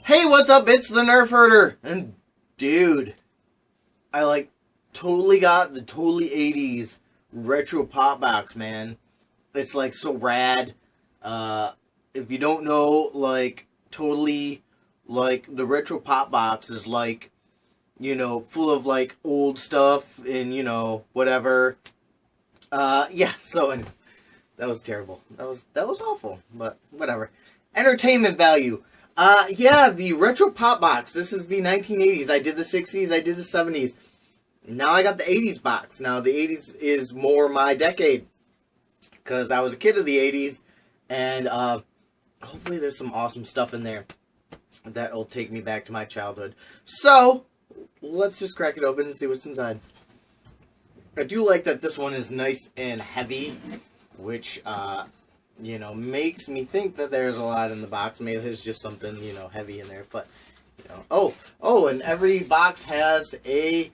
Hey, what's up? It's the Nerf Herder. And dude, I totally got the totally 80s retro pop box, man. It's so rad. If you don't know, totally the retro pop box is full of old stuff and whatever. Yeah, so anyway, that was terrible. That was awful, but whatever. Entertainment value. Yeah, the retro pop box. This is the 1980s. I did the 60s, I did the 70s. Now I got the 80s box. Now the 80s is more my decade, because I was a kid of the 80s, and hopefully there's some awesome stuff in there that'll take me back to my childhood. So, let's just crack it open and see what's inside. I do like that this one is nice and heavy, which, makes me think that there's a lot in the box. Maybe there's just something, heavy in there. But, Oh, and every box has a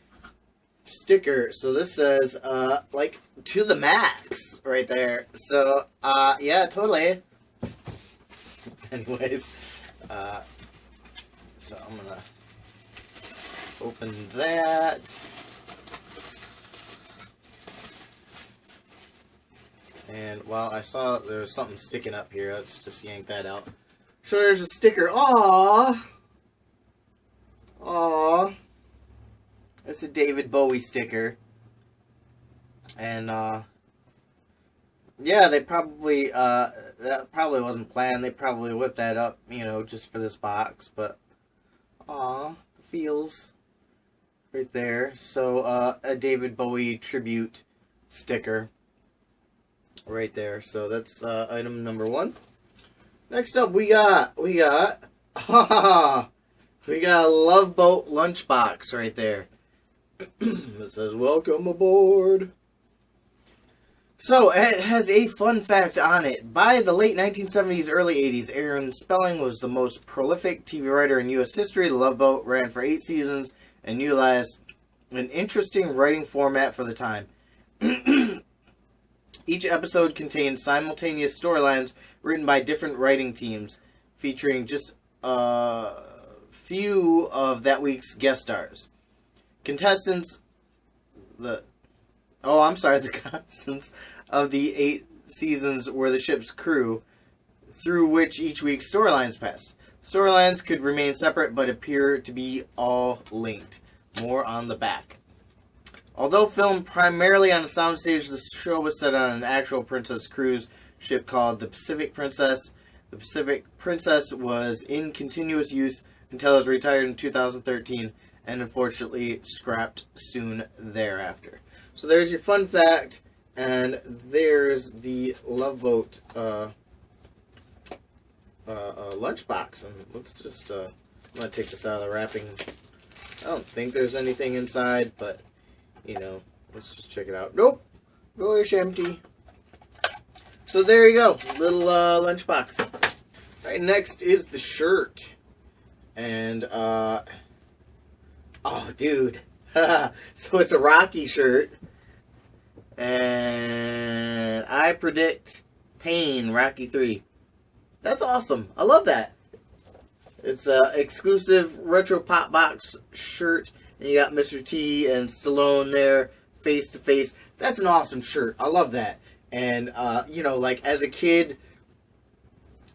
sticker. So this says, to the max right there. So, yeah, totally. Anyways, so I'm gonna open that. And while I saw there was something sticking up here, let's just yank that out. So there's a sticker. Aww! Aww! It's a David Bowie sticker. And, yeah, they probably, that probably wasn't planned. They probably whipped that up, just for this box. But, aww, the feels right there. So, a David Bowie tribute sticker right there. So that's item number one. Next up, we got a Love Boat lunchbox right there. It says, "Welcome aboard." So it has a fun fact on it. By the late 1970s, early 80s, Aaron Spelling was the most prolific TV writer in U.S. history. The Love Boat ran for 8 seasons and utilized an interesting writing format for the time. Each episode contained simultaneous storylines written by different writing teams, featuring just a few of that week's guest stars. Contestants, the contestants of the 8 seasons were the ship's crew, through which each week's storylines passed. Storylines could remain separate, but appear to be all linked. More on the back. Although filmed primarily on a soundstage, the show was set on an actual Princess cruise ship called the Pacific Princess. The Pacific Princess was in continuous use until it was retired in 2013 and unfortunately scrapped soon thereafter. So there's your fun fact, and there's the Love Boat lunchbox. And let's just, I'm going to take this out of the wrapping. I don't think there's anything inside, but let's just check it out. Nope. It's empty. So there you go. Little lunchbox. Alright, next is the shirt. And, oh, dude. So it's a Rocky shirt. And I predict pain, Rocky 3. That's awesome. I love that. It's a exclusive retro pop box shirt. And you got Mr. T and Stallone there, face to face. That's an awesome shirt. I love that. And, as a kid,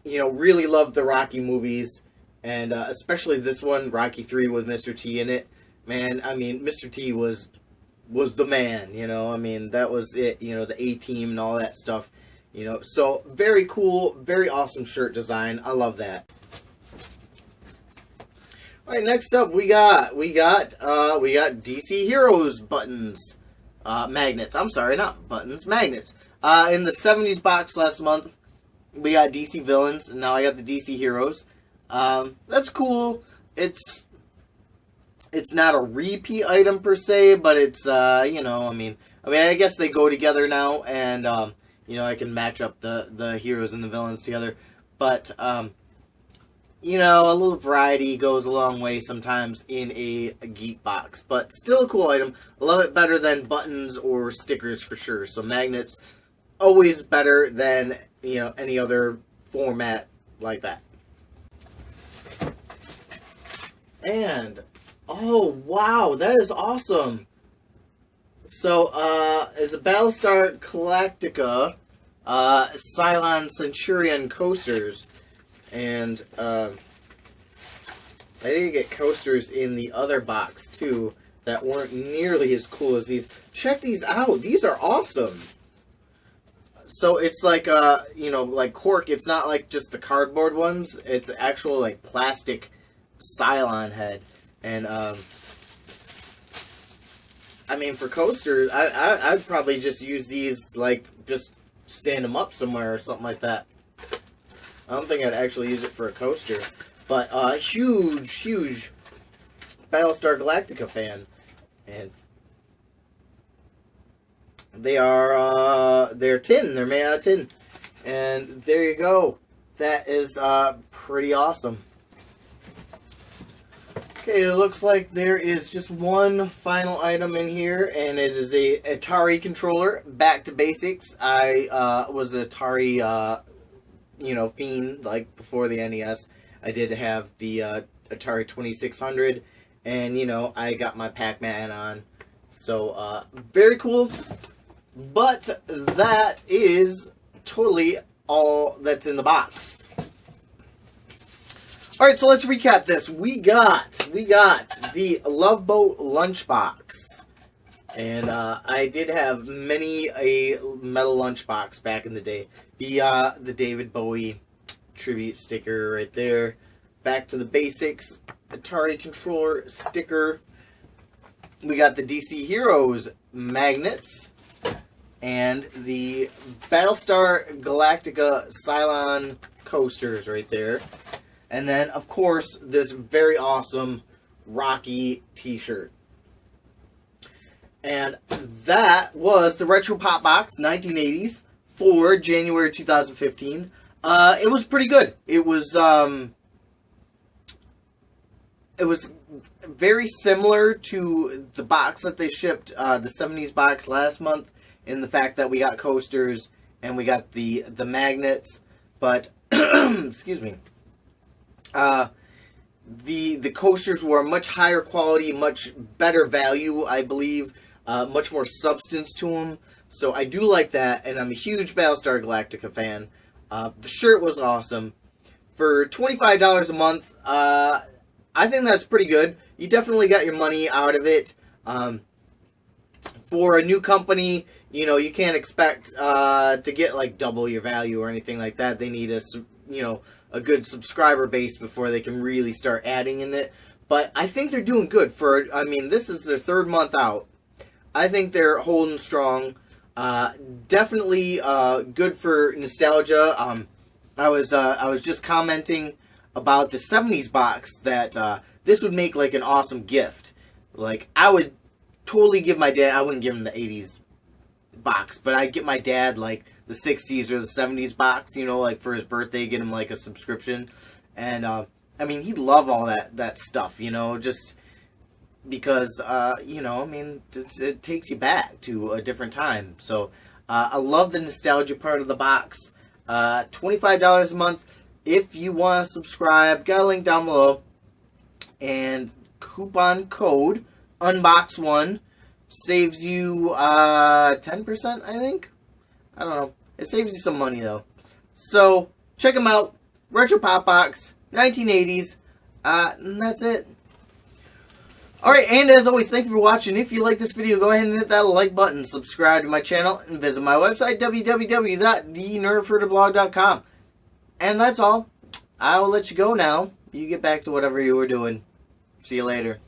really loved the Rocky movies. And especially this one, Rocky 3 with Mr. T in it. Man, I mean, Mr. T was the man, that was it, the A-Team and all that stuff. So very cool, very awesome shirt design. I love that. Alright, next up we got DC Heroes buttons, magnets. I'm sorry, not buttons, magnets. In the 70s box last month, we got DC Villains, and now I got the DC Heroes. That's cool. It's not a repeat item per se, but it's, I guess they go together now, and, I can match up the heroes and the villains together. But, a little variety goes a long way sometimes in a geek box. But still a cool item. I love it better than buttons or stickers for sure. So magnets, always better than, any other format like that. And, oh, wow, that is awesome. So, it's a Battlestar Galactica, Cylon Centurion coasters. And, I think you get coasters in the other box, too, that weren't nearly as cool as these. Check these out. These are awesome. So it's like, you know, like cork. It's not like just the cardboard ones. It's actual, like, plastic Cylon head. And, I mean, for coasters, I'd probably just use these, like, just stand them up somewhere or something like that. I don't think I'd actually use it for a coaster. But, huge Battlestar Galactica fan. And they are, they're tin. They're made out of tin. And there you go. That is, pretty awesome. Okay, it looks like there is just one final item in here, and it is a Atari controller. Back to basics. I, was an Atari, you know, fiend, like, before the NES. I did have the Atari 2600, and, you know, I got my Pac-Man on. So, very cool. But that is totally all that's in the box. Alright, so let's recap this. We got the Love Boat lunchbox. And, I did have many a metal lunchbox back in the day. The David Bowie tribute sticker right there. Back to the basics, Atari controller sticker. We got the DC Heroes magnets and the Battlestar Galactica Cylon coasters right there. And then, of course, this very awesome Rocky t-shirt. And that was the Retro Pop Box 1980s for January 2015. It was pretty good. It was very similar to the box that they shipped, the 70s box last month, in the fact that we got coasters and we got the magnets, but excuse me. The coasters were much higher quality, much better value, I believe, much more substance to them. So I do like that, and I'm a huge Battlestar Galactica fan. The shirt was awesome. For $25 a month, I think that's pretty good. You definitely got your money out of it. For a new company, you know, you can't expect to get like double your value or anything like that. They need a good subscriber base before they can really start adding in it. But I think they're doing good for, I mean, this is their third month out. I think they're holding strong. Definitely good for nostalgia. I was just commenting about the 70s box that this would make like an awesome gift. Like, I would totally give my dad, I wouldn't give him the 80s box, but I'd get my dad like the 60s or the 70s box, you know, like for his birthday, get him like a subscription. And I mean, he'd love all that stuff, you know, just because you know, I mean, it takes you back to a different time. So I love the nostalgia part of the box. $25 a month if you want to subscribe. Got a link down below. And coupon code UNBOX1 saves you 10%, I think. I don't know. It saves you some money though. So check them out. Retro Pop Box 1980s. And that's it. Alright, and as always, thank you for watching. If you like this video, go ahead and hit that like button, subscribe to my channel, and visit my website, www.thenerdherderblog.com. And that's all. I will let you go now. You get back to whatever you were doing. See you later.